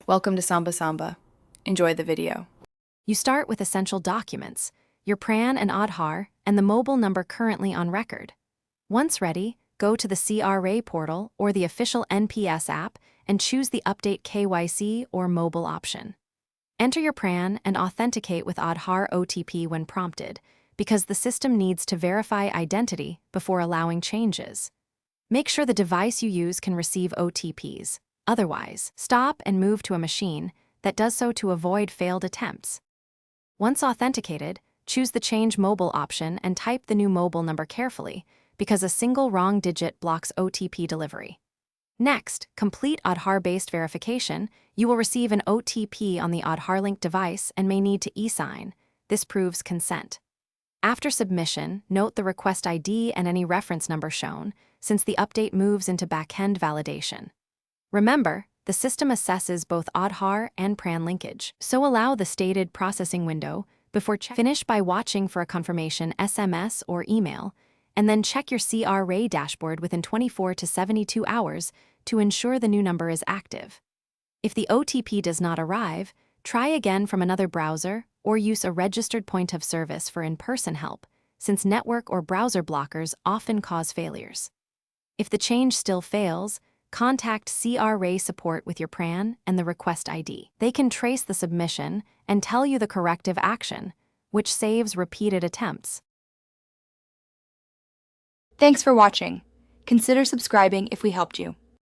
Welcome to Samba Samba. Enjoy the video. You start with essential documents, your PRAN and Aadhaar, and the mobile number currently on record. Once ready, go to the CRA portal or the official NPS app and choose the Update KYC or mobile option. Enter your PRAN and authenticate with Aadhaar OTP when prompted, because the system needs to verify identity before allowing changes. Make sure the device you use can receive OTPs. Otherwise, stop and move to a machine that does so to avoid failed attempts. Once authenticated, choose the Change Mobile option and type the new mobile number carefully, because a single wrong digit blocks OTP delivery. Next, complete Aadhaar-based verification. You will receive an OTP on the Aadhaar-linked device and may need to e-sign. This proves consent. After submission, note the request ID and any reference number shown, since the update moves into back-end validation. Remember, the system assesses both Aadhaar and PRAN linkage, so allow the stated processing window before finish by watching for a confirmation SMS or email, and then check your CRA dashboard within 24 to 72 hours to ensure the new number is active. If the OTP does not arrive, try again from another browser or use a registered point of service for in-person help, since network or browser blockers often cause failures. If the change still fails, contact CRA support with your PRAN and the request ID. They can trace the submission and tell you the corrective action, which saves repeated attempts. Thanks for watching. Consider subscribing if we helped you.